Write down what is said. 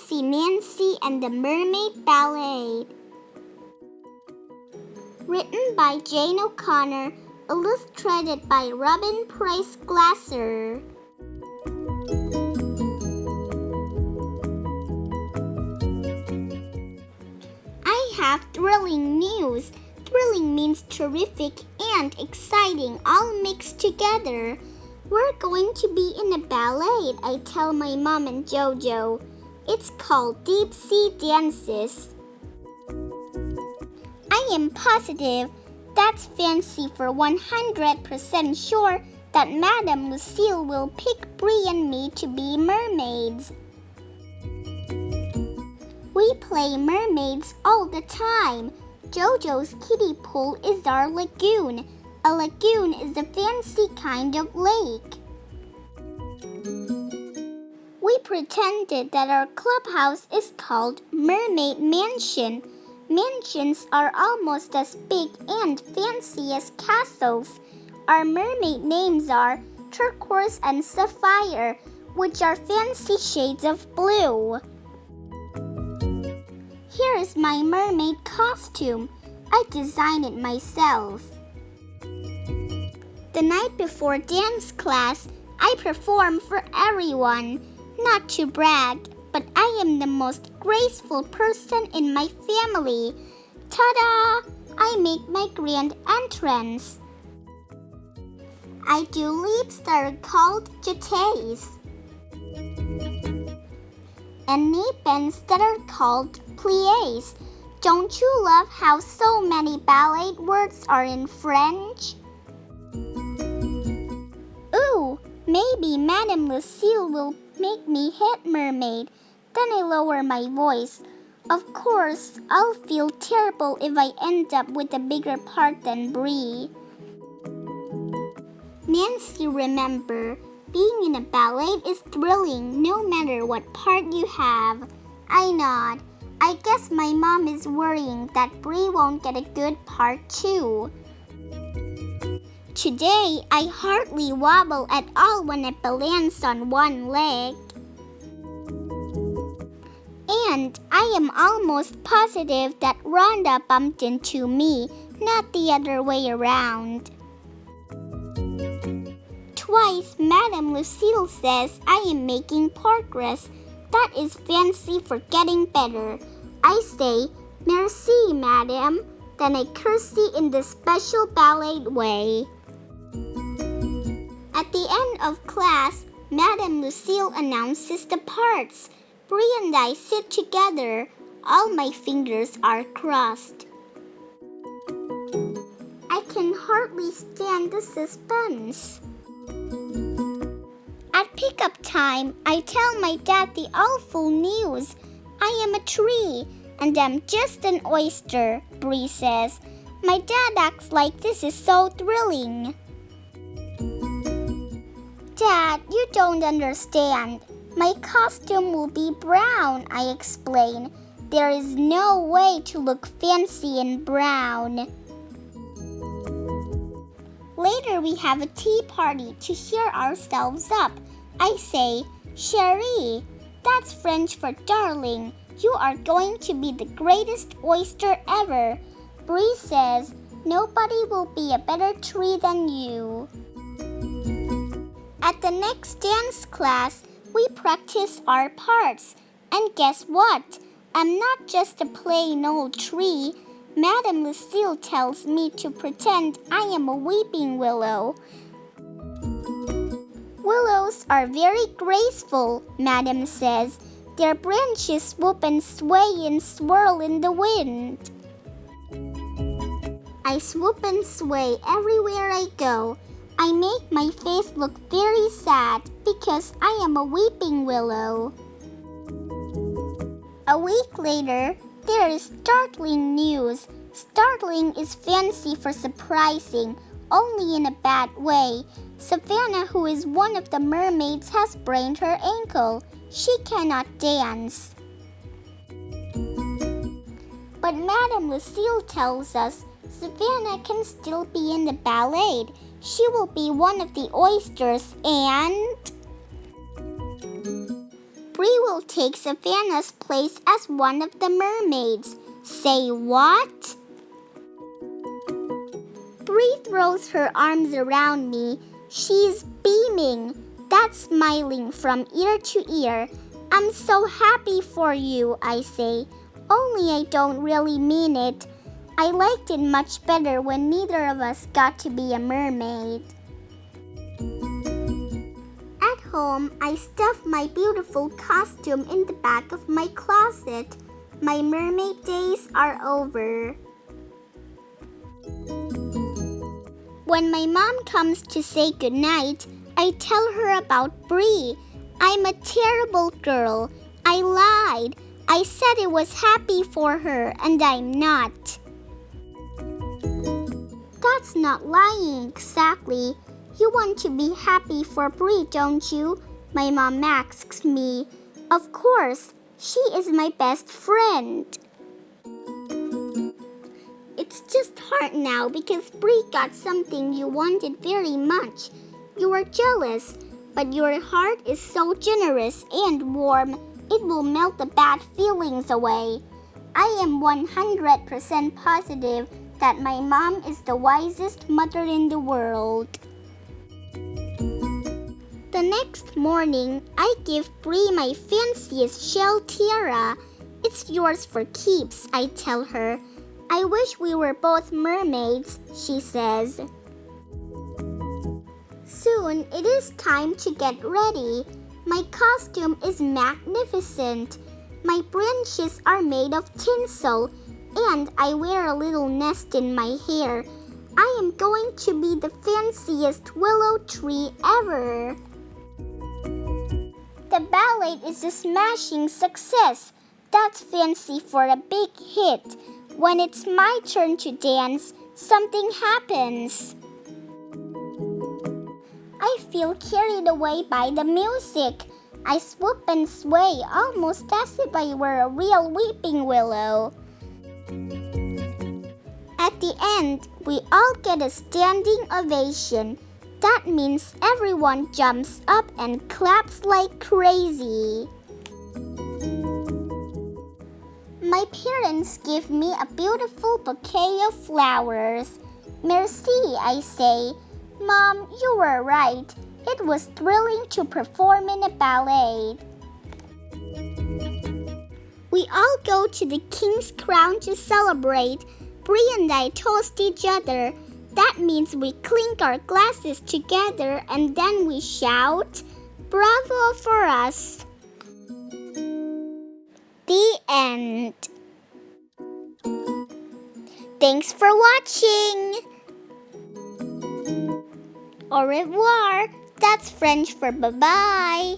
Fancy Nancy and the Mermaid Ballet. Written by Jane O'Connor, illustrated by Robin Price Glasser. I have thrilling news. Thrilling means terrific and exciting all mixed together. We're going to be in a ballet, I tell my mom and Jojo. It's called Deep Sea Dances. I am positive that's fancy for 100% sure that Madame Lucille will pick Bree and me to be mermaids. We play mermaids all the time. Jojo's kiddie pool is our lagoon. A lagoon is a fancy kind of lake. We pretended that our clubhouse is called Mermaid Mansion. Mansions are almost as big and fancy as castles. Our mermaid names are Turquoise and Sapphire, which are fancy shades of blue. Here is my mermaid costume. I designed it myself. The night before dance class, I perform for everyone. Not to brag, but I am the most graceful person in my family. Ta-da! I make my grand entrance. I do leaps that are called jetés, and knee bends that are called pliés. Don't you love how so many ballet words are in French? Ooh, maybe Madame Lucille will make me head mermaid. Then I lower my voice. Of course, I'll feel terrible if I end up with a bigger part than Bree. Nancy, remember, being in a ballet is thrilling no matter what part you have. I nod. I guess my mom is worrying that Bree won't get a good part too. Today, I hardly wobble at all when I balance on one leg. And I am almost positive that Rhonda bumped into me, not the other way around. Twice, Madame Lucille says I am making progress. That is fancy for getting better. I say, Merci, Madame. Then I curtsy in the special ballet way. At the end of class, Madame Lucille announces the parts. Bree and I sit together. All my fingers are crossed. I can hardly stand the suspense. At pickup time, I tell my dad the awful news. I am a tree, and I'm just an oyster, Bree says. My dad acts like this is so thrilling. Dad, you don't understand. My costume will be brown, I explain. There is no way to look fancy in brown. Later we have a tea party to cheer ourselves up. I say, Chérie, that's French for darling. You are going to be the greatest oyster ever. Bree says, nobody will be a better tree than you. At the next dance class, we practice our parts. And guess what? I'm not just a plain old tree. Madame Lucille tells me to pretend I am a weeping willow. Willows are very graceful, Madame says. Their branches swoop and sway and swirl in the wind. I swoop and sway everywhere I go. I make my face look very sad because I am a weeping willow. A week later, there is startling news. Startling is fancy for surprising, only in a bad way. Savannah, who is one of the mermaids, has sprained her ankle. She cannot dance. But Madame Lucille tells us Savannah can still be in the ballet. She will be one of the oysters and... Bree will take Savannah's place as one of the mermaids. Say what? Bree throws her arms around me. She's beaming. That's smiling from ear to ear. I'm so happy for you, I say. Only I don't really mean it. I liked it much better when neither of us got to be a mermaid. At home, I stuffed my beautiful costume in the back of my closet. My mermaid days are over. When my mom comes to say goodnight, I tell her about Bree. I'm a terrible girl. I lied. I said it was happy for her, and I'm not. That's not lying exactly. You want to be happy for Bree, don't you? My mom asks me. Of course, she is my best friend. It's just hard now because Bree got something you wanted very much. You are jealous, but your heart is so generous and warm, it will melt the bad feelings away. I am 100% positive that my mom is the wisest mother in the world. The next morning, I give Bree my fanciest shell tiara. It's yours for keeps, I tell her. I wish we were both mermaids, she says. Soon it is time to get ready. My costume is magnificent. My branches are made of tinsel, and I wear a little nest in my hair. I am going to be the fanciest willow tree ever. The ballet is a smashing success. That's fancy for a big hit. When it's my turn to dance, something happens. I feel carried away by the music. I swoop and sway almost as if I were a real weeping willow. At the end, we all get a standing ovation. That means everyone jumps up and claps like crazy. My parents give me a beautiful bouquet of flowers. Merci, I say. Mom, you were right. It was thrilling to perform in a ballet. We all go to the King's Crown to celebrate. Bree and I toast each other. That means we clink our glasses together and then we shout, "Bravo for us!" The end. Thanks for watching. Au revoir. That's French for bye-bye.